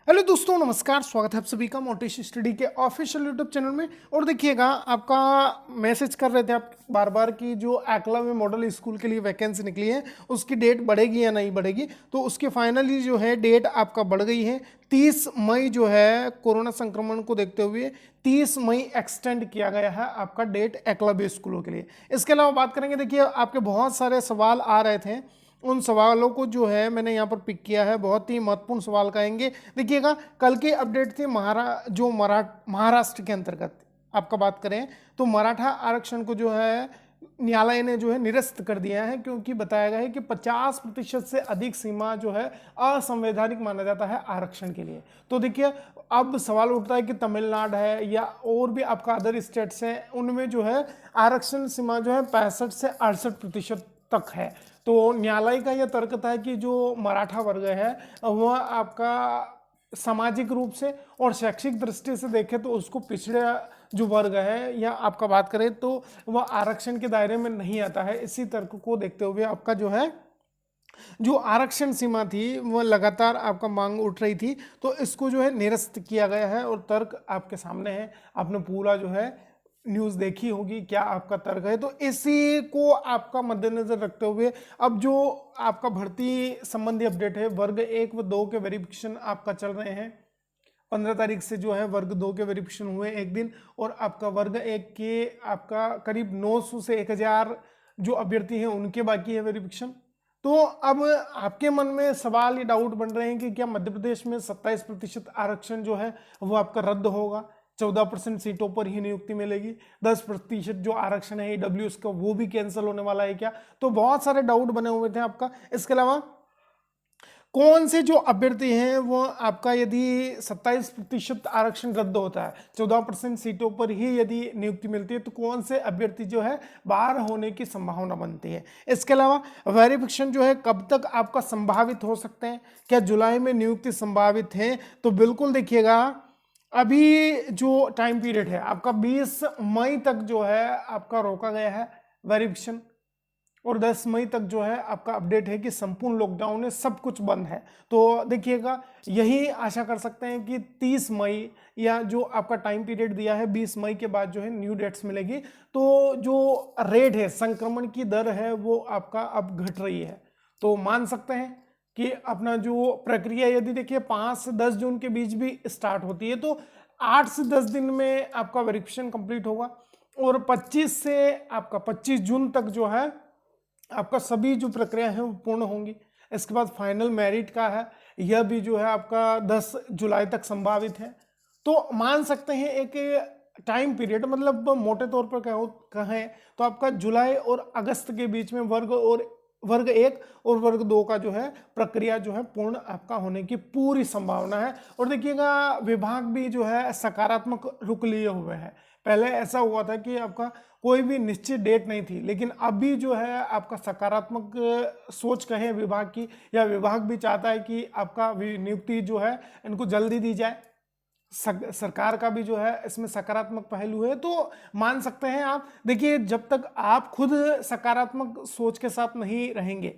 Hello दोस्तों, नमस्कार। स्वागत है आप सभी का मोटिवेशन स्टडी के ऑफिशियल यूट्यूब चैनल में। और देखिएगा, आपका मैसेज कर रहे थे आप बार बार कि जो एकलव्य मॉडल स्कूल के लिए वैकेंसी निकली है उसकी डेट बढ़ेगी या नहीं बढ़ेगी। तो उसकी फाइनली जो है डेट आपका बढ़ गई है। 30 मई जो है कोरोना संक्रमण को देखते हुए 30 मई एक्सटेंड किया गया है आपका डेट एकलव्य स्कूलों के लिए। इसके अलावा बात करेंगे, देखिए आपके बहुत सारे सवाल आ रहे थे, उन सवालों को जो है मैंने यहाँ पर पिक किया है। बहुत ही महत्वपूर्ण सवाल कहेंगे। देखिएगा, कल की अपडेट थी महाराष्ट्र के अंतर्गत आपका बात करें तो मराठा आरक्षण को जो है न्यायालय ने जो है निरस्त कर दिया है, क्योंकि बताया गया है कि 50% से अधिक सीमा जो है असंवैधानिक माना जाता है आरक्षण के लिए। तो देखिए, अब सवाल उठता है कि तमिलनाडु है या और भी आपका अदर स्टेट्स हैं, उनमें जो है आरक्षण सीमा जो है 65 से 68% तक है। तो न्यायालय का यह तर्क था कि जो मराठा वर्ग है वह आपका सामाजिक रूप से और शैक्षिक दृष्टि से देखें तो उसको पिछड़े जो वर्ग है या आपका बात करें तो वह आरक्षण के दायरे में नहीं आता है। इसी तर्क को देखते हुए आपका जो है जो आरक्षण सीमा थी वह लगातार आपका मांग उठ रही थी, तो इसको जो है निरस्त किया गया है। और तर्क आपके सामने है, आपने पूरा जो है न्यूज़ देखी होगी, क्या आपका तर्क है। तो इसी को आपका मद्देनजर रखते हुए अब जो आपका भर्ती संबंधी अपडेट है, वर्ग 1 व 2 के वेरिफिकेशन आपका चल रहे हैं। 15 तारीख से जो है वर्ग 2 के वेरिफिकेशन हुए एक दिन, और आपका वर्ग 1 के आपका करीब 900 से 1000 जो अभ्यर्थी हैं उनके बाकी है वेरिफिकेशन। तो अब आपके मन में सवाल ये डाउट बन रहे हैं कि क्या मध्य प्रदेश में 27% आरक्षण जो है वो आपका रद्द होगा, 14% सीटों पर ही नियुक्ति मिलेगी, 10% जो आरक्षण है ईडब्ल्यूएस का वो भी कैंसिल होने वाला है क्या। तो बहुत सारे डाउट बने हुए थे आपका। इसके अलावा कौन से जो अभ्यर्थी हैं वो आपका यदि 27% आरक्षण रद्द होता है, 14% सीटों पर ही यदि नियुक्ति मिलती है, तो कौन से अभ्यर्थी जो है बाहर होने की संभावना बनती है। इसके अलावा वेरिफिकेशन जो है कब तक आपका संभावित हो सकते हैं, क्या जुलाई में नियुक्ति संभावित है। तो बिल्कुल देखिएगा, अभी जो टाइम पीरियड है आपका 20 मई तक जो है आपका रोका गया है वेरिफिकेशन, और 10 मई तक जो है आपका अपडेट है कि संपूर्ण लॉकडाउन है, सब कुछ बंद है। तो देखिएगा, यही आशा कर सकते हैं कि 30 मई या जो आपका टाइम पीरियड दिया है 20 मई के बाद जो है न्यू डेट्स मिलेगी। तो जो रेट है, संक्रमण की दर है, वो आपका अब घट रही है। तो मान सकते हैं कि अपना जो प्रक्रिया यदि देखिए 5 से 10 जून के बीच भी स्टार्ट होती है तो 8 से 10 दिन में आपका वेरिफिकेशन कंप्लीट होगा, और 25 से आपका 25 जून तक जो है आपका सभी जो प्रक्रिया है वो पूर्ण होंगी। इसके बाद फाइनल मेरिट का है, यह भी जो है आपका 10 जुलाई तक संभावित है। तो मान सकते हैं एक टाइम पीरियड, मतलब मोटे तौर पर कहें तो आपका जुलाई और अगस्त के बीच में वर्ग 1 और वर्ग 2 का जो है प्रक्रिया जो है पूर्ण आपका होने की पूरी संभावना है। और देखिएगा, विभाग भी जो है सकारात्मक रुख लिए हुए हैं। पहले ऐसा हुआ था कि आपका कोई भी निश्चित डेट नहीं थी, लेकिन अभी जो है आपका सकारात्मक सोच कहें विभाग की, या विभाग भी चाहता है कि आपका नियुक्ति जो है इनको जल्दी दी जाए। सरकार का भी जो है इसमें सकारात्मक पहलू है। तो मान सकते हैं आप, देखिए जब तक आप खुद सकारात्मक सोच के साथ नहीं रहेंगे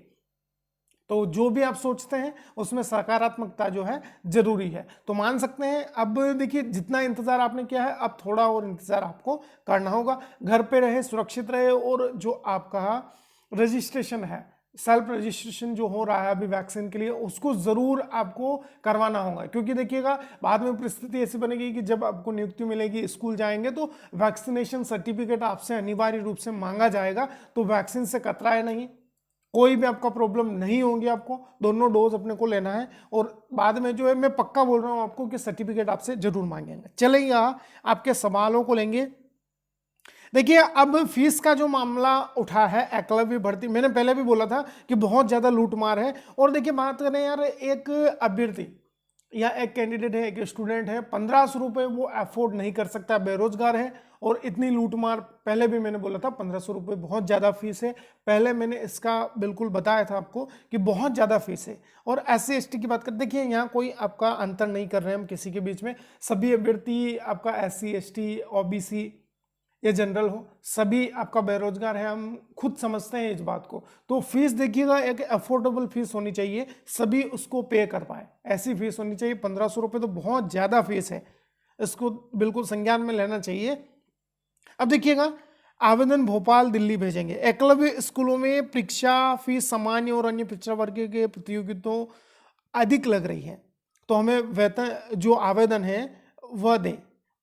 तो जो भी आप सोचते हैं उसमें सकारात्मकता जो है जरूरी है। तो मान सकते हैं, अब देखिए जितना इंतजार आपने किया है अब थोड़ा और इंतजार आपको करना होगा। घर पे रहे, सुरक्षित रहे, और जो आपका रजिस्ट्रेशन है, सेल्फ रजिस्ट्रेशन जो हो रहा है अभी वैक्सीन के लिए, उसको जरूर आपको करवाना होगा। क्योंकि देखिएगा, बाद में परिस्थिति ऐसी बनेगी कि जब आपको नियुक्ति मिलेगी, स्कूल जाएंगे तो वैक्सीनेशन सर्टिफिकेट आपसे अनिवार्य रूप से मांगा जाएगा। तो वैक्सीन से कतराए नहीं, कोई भी आपका प्रॉब्लम नहीं होगी। आपको दोनों डोज अपने को लेना है, और बाद में जो है मैं पक्का बोल रहा हूं आपको कि सर्टिफिकेट आपसे जरूर मांगेंगे। चलिए आपके सवालों को लेंगे। देखिए, अब फीस का जो मामला उठा है एकलव्य भर्ती, मैंने पहले भी बोला था कि बहुत ज्यादा लूटमार है। और देखिए, बात करें यार, एक अभ्यर्थी या एक कैंडिडेट है, एक स्टूडेंट है, 1500 रुपये वो अफोर्ड नहीं कर सकता, बेरोजगार है, और इतनी लूटमार। पहले भी मैंने बोला था 1500 रुपये बहुत ज़्यादा फीस है, पहले मैंने इसका बिल्कुल बताया था आपको कि बहुत ज़्यादा फीस है। और SC ST की बात करते, देखिए यहाँ कोई आपका अंतर नहीं कर रहे हैं हम किसी के बीच में, सभी अभ्यर्थी आपका SC ST OBC या जनरल हो, सभी आपका बेरोजगार है, हम खुद समझते हैं इस बात को। तो फीस देखिएगा एक अफोर्डेबल फीस होनी चाहिए, सभी उसको पे कर पाए, ऐसी फीस होनी चाहिए। 1500 रुपये तो बहुत ज़्यादा फीस है, इसको बिल्कुल संज्ञान में लेना चाहिए। अब देखिएगा, आवेदन भोपाल दिल्ली भेजेंगे। एकलव्य स्कूलों में परीक्षा फीस सामान्य और अन्य पिछड़ा वर्ग के प्रतियोगिताओं अधिक लग रही है, तो हमें वेतन जो आवेदन है वह दें।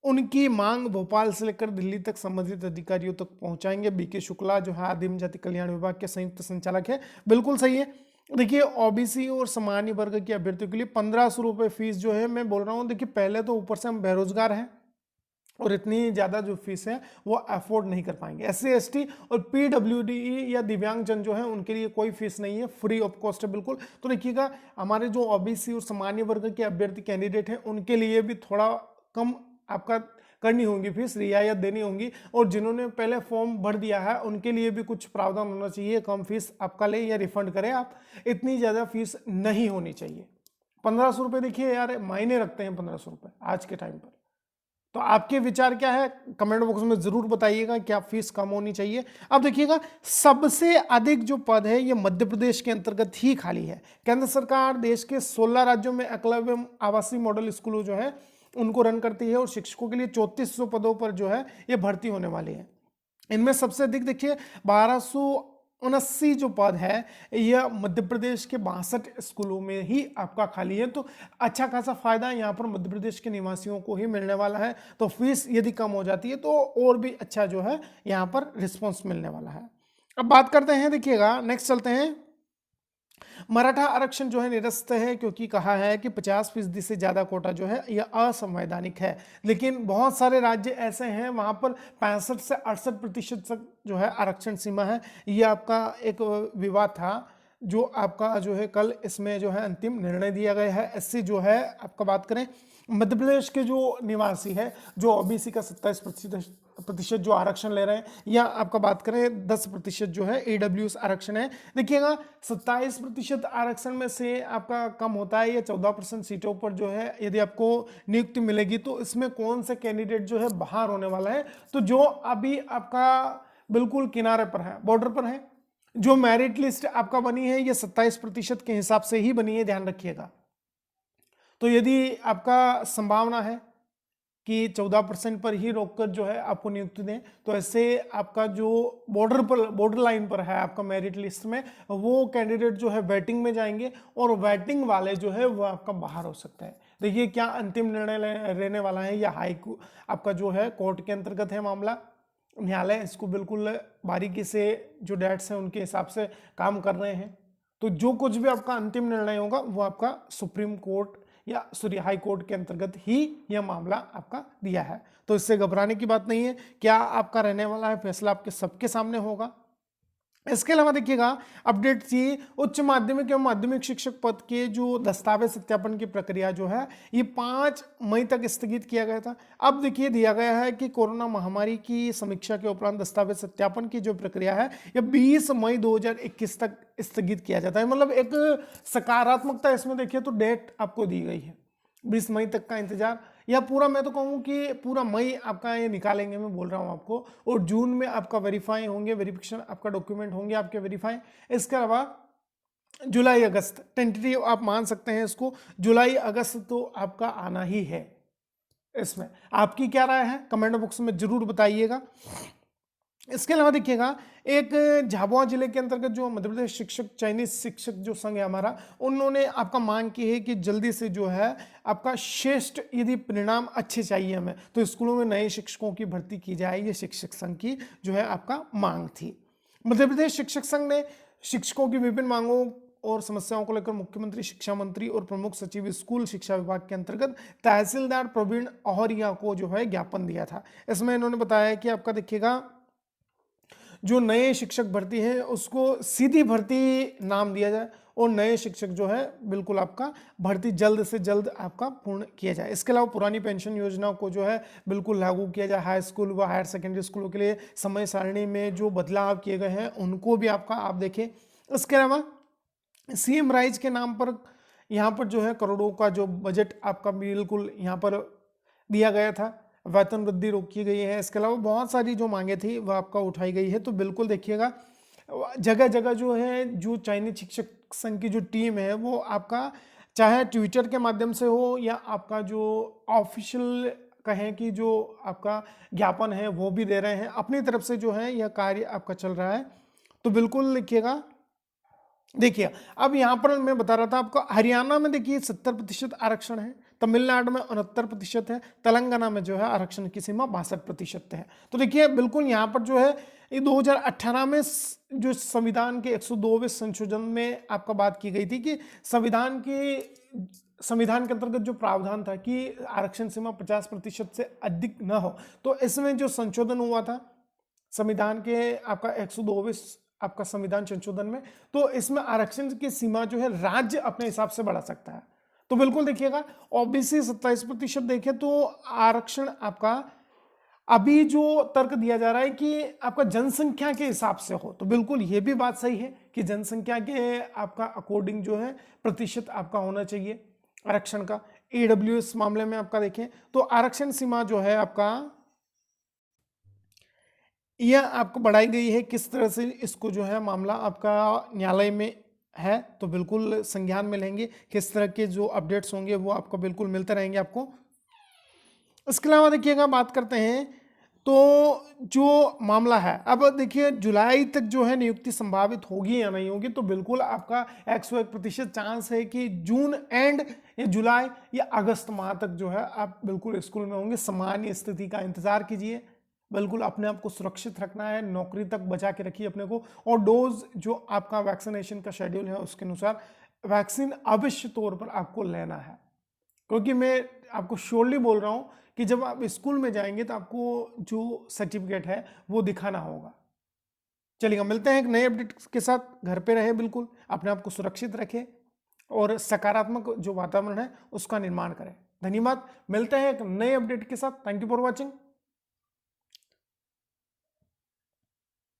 उनकी मांग भोपाल से लेकर दिल्ली तक संबंधित अधिकारियों तक पहुंचाएंगे। बीके शुक्ला जो है आदिम जाति कल्याण विभाग के संयुक्त संचालक है, बिल्कुल सही है। देखिए ओबीसी और सामान्य वर्ग के अभ्यर्थियों के लिए 1500 रुपये फीस जो है, मैं बोल रहा हूँ देखिए पहले तो ऊपर से हम बेरोजगार हैं और इतनी ज़्यादा जो फीस है वो अफोर्ड नहीं कर पाएंगे। एससी एसटी और पीडब्ल्यूडी या दिव्यांगजन जो है उनके लिए कोई फीस नहीं है, फ्री ऑफ कॉस्ट है बिल्कुल। तो देखिएगा हमारे जो ओबीसी और सामान्य वर्ग के अभ्यर्थी कैंडिडेट हैं उनके लिए भी थोड़ा कम आपका करनी होगी फीस, रियायत देनी होगी। और जिन्होंने पहले फॉर्म भर दिया है उनके लिए भी कुछ प्रावधान होना चाहिए, कम फीस आपका ले या रिफंड करें आप, इतनी ज़्यादा फीस नहीं होनी चाहिए। 1500 रुपये देखिए यार मायने रखते हैं 1500 रुपये आज के टाइम पर। तो आपके विचार क्या है कमेंट बॉक्स में जरूर बताइएगा, क्या फीस कम होनी चाहिए। अब देखिएगा सबसे अधिक जो पद है ये मध्य प्रदेश के अंतर्गत ही खाली है। केंद्र सरकार देश के 16 राज्यों में एकलव्य आवासीय मॉडल स्कूलों जो है उनको रन करती है और शिक्षकों के लिए 3400 पदों पर जो है ये भर्ती होने वाली है। इनमें सबसे अधिक देखिए 1279 जो पद है यह मध्य प्रदेश के 62 स्कूलों में ही आपका खाली है। तो अच्छा खासा फायदा यहाँ पर मध्य प्रदेश के निवासियों को ही मिलने वाला है। तो फीस यदि कम हो जाती है तो और भी अच्छा जो है यहाँ पर रिस्पॉन्स मिलने वाला है। अब बात करते हैं, देखिएगा नेक्स्ट चलते हैं। मराठा आरक्षण जो है निरस्त है क्योंकि कहा है कि 50% से ज़्यादा कोटा जो है यह असंवैधानिक है। लेकिन बहुत सारे राज्य ऐसे हैं वहाँ पर 65 से 68% तक जो है आरक्षण सीमा है। ये आपका एक विवाद था जो आपका जो है कल इसमें जो है अंतिम निर्णय दिया गया है। एससी जो है आपका बात करें मध्य प्रदेश के जो निवासी है जो ओबीसी का 27% जो आरक्षण ले रहे हैं, या आपका बात करें 10% जो है ईडब्ल्यूएस आरक्षण है। देखिएगा 27% आरक्षण में से आपका कम होता है, या 14% सीटों पर जो है यदि आपको नियुक्ति मिलेगी तो इसमें कौन सा कैंडिडेट जो है बाहर होने वाला है। तो जो अभी आपका बिल्कुल किनारे पर है, बॉर्डर पर है, जो मेरिट लिस्ट आपका बनी है ये 27% के हिसाब से ही बनी है, ध्यान रखिएगा। तो यदि आपका संभावना है कि 14% पर ही रोककर जो है आपको नियुक्ति दें, तो ऐसे आपका जो बॉर्डर लाइन पर है आपका मेरिट लिस्ट में, वो कैंडिडेट जो है वेटिंग में जाएंगे और वेटिंग वाले जो है वो आपका बाहर हो सकता है। देखिए क्या अंतिम निर्णय रहने वाला है, या आपका जो है कोर्ट के अंतर्गत है मामला, न्यायालय इसको बिल्कुल बारीकी से जो डेट्स हैं उनके हिसाब से काम कर रहे हैं। तो जो कुछ भी आपका अंतिम निर्णय होगा वो आपका सुप्रीम कोर्ट या हाई कोर्ट के अंतर्गत ही यह मामला आपका दिया है। तो इससे घबराने की बात नहीं है, क्या आपका रहने वाला है फैसला आपके सबके सामने होगा। इसके अलावा देखिएगा अपडेट थी उच्च माध्यमिक एवं माध्यमिक शिक्षक पद के जो दस्तावेज सत्यापन की प्रक्रिया जो है ये 5 मई तक स्थगित किया गया था। अब देखिए दिया गया है कि कोरोना महामारी की समीक्षा के उपरांत दस्तावेज सत्यापन की जो प्रक्रिया है यह 20 मई 2021 तक स्थगित किया जाता है। मतलब एक सकारात्मकता इसमें देखिए तो डेट आपको दी गई है 20 मई तक का इंतजार, या पूरा मैं तो कहूँ कि पूरा मई आपका ये निकालेंगे, मैं बोल रहा हूँ आपको, और जून में आपका वेरीफाई होंगे, वेरिफिकेशन आपका डॉक्यूमेंट होंगे आपके वेरीफाई। इसके अलावा जुलाई अगस्त टेंटेटिव आप मान सकते हैं इसको, जुलाई अगस्त तो आपका आना ही है। इसमें आपकी क्या राय है कमेंट बॉक्स में जरूर बताइएगा। इसके अलावा देखिएगा एक झाबुआ जिले के अंतर्गत जो मध्य प्रदेश शिक्षक चयनित शिक्षक जो संघ है हमारा, उन्होंने आपका मांग की है कि जल्दी से जो है आपका श्रेष्ठ यदि परिणाम अच्छे चाहिए हमें तो स्कूलों में नए शिक्षकों की भर्ती की जाए। ये शिक्षक संघ की जो है आपका मांग थी। मध्य प्रदेश शिक्षक संघ ने शिक्षकों की विभिन्न मांगों और समस्याओं को लेकर मुख्यमंत्री, शिक्षा मंत्री और प्रमुख सचिव स्कूल शिक्षा विभाग के अंतर्गत तहसीलदार प्रवीण अहरिया को जो है ज्ञापन दिया था। इसमें इन्होंने बताया कि आपका देखिएगा जो नए शिक्षक भर्ती है उसको सीधी भर्ती नाम दिया जाए और नए शिक्षक जो है बिल्कुल आपका भर्ती जल्द से जल्द आपका पूर्ण किया जाए। इसके अलावा पुरानी पेंशन योजना को जो है बिल्कुल लागू किया जाए। हाई स्कूल व हायर सेकेंडरी स्कूलों के लिए समय सारणी में जो बदलाव किए गए हैं उनको भी आपका आप देखें। इसके अलावा सीएम राइज के नाम पर यहाँ पर जो है करोड़ों का जो बजट आपका बिल्कुल यहाँ पर दिया गया था। वेतन वृद्धि रोकी गई है, इसके अलावा बहुत सारी जो मांगे थी वह आपका उठाई गई है। तो बिल्कुल देखिएगा जगह जगह जो है, जो चाइनीज शिक्षक संघ की जो टीम है वो आपका चाहे ट्विटर के माध्यम से हो या आपका जो ऑफिशियल कहें कि जो आपका ज्ञापन है वो भी दे रहे हैं, अपनी तरफ से जो है यह कार्य आपका चल रहा है। तो बिल्कुल लिखिएगा। देखिए अब यहाँ पर मैं बता रहा था आपको, हरियाणा में देखिए 70% आरक्षण है, तमिलनाडु में 69% है, तेलंगाना में जो है आरक्षण की सीमा 62% है। तो देखिए बिल्कुल यहाँ पर जो है ये 2018 में जो संविधान के 102वें संशोधन में आपका बात की गई थी कि संविधान के अंतर्गत जो प्रावधान था कि आरक्षण सीमा 50% से अधिक न हो, तो इसमें जो संशोधन हुआ था संविधान के आपका 102वें आपका संविधान संशोधन में, तो इसमें आरक्षण की सीमा जो है राज्य अपने हिसाब से बढ़ा सकता है। तो बिल्कुल देखिएगा ओबीसी 27% देखें तो आरक्षण आपका अभी जो तर्क दिया जा रहा है कि आपका जनसंख्या के हिसाब से हो, तो बिल्कुल ये भी बात सही है कि जनसंख्या के आपका अकॉर्डिंग जो है प्रतिशत आपका होना चाहिए आरक्षण का। ईडब्ल्यूएस मामले में आपका देखें तो आरक्षण सीमा जो है आपका यह आपको बढ़ाई गई है, किस तरह से इसको जो है मामला आपका न्यायालय में है, तो बिल्कुल संज्ञान में लेंगे। किस तरह के जो अपडेट्स होंगे वो आपको बिल्कुल मिलते रहेंगे आपको। इसके अलावा देखिएगा बात करते हैं तो जो मामला है, अब देखिए जुलाई तक जो है नियुक्ति संभावित होगी या नहीं होगी, तो बिल्कुल आपका 101% चांस है कि जून एंड या जुलाई या अगस्त माह तक जो है आप बिल्कुल स्कूल में होंगे। सामान्य स्थिति का इंतजार कीजिए, बिल्कुल अपने आप को सुरक्षित रखना है, नौकरी तक बचा के रखिए अपने को, और डोज जो आपका वैक्सीनेशन का शेड्यूल है उसके अनुसार वैक्सीन अवश्य तौर पर आपको लेना है। क्योंकि मैं आपको श्योरली बोल रहा हूं कि जब आप स्कूल में जाएंगे तो आपको जो सर्टिफिकेट है वो दिखाना होगा। चलिएगा, मिलते हैं एक नए अपडेट के साथ। घर पे रहे, बिल्कुल अपने आप को सुरक्षित रखें और सकारात्मक जो वातावरण है उसका निर्माण करें। धन्यवाद, मिलते हैं एक नए अपडेट के साथ। Thank you for watching.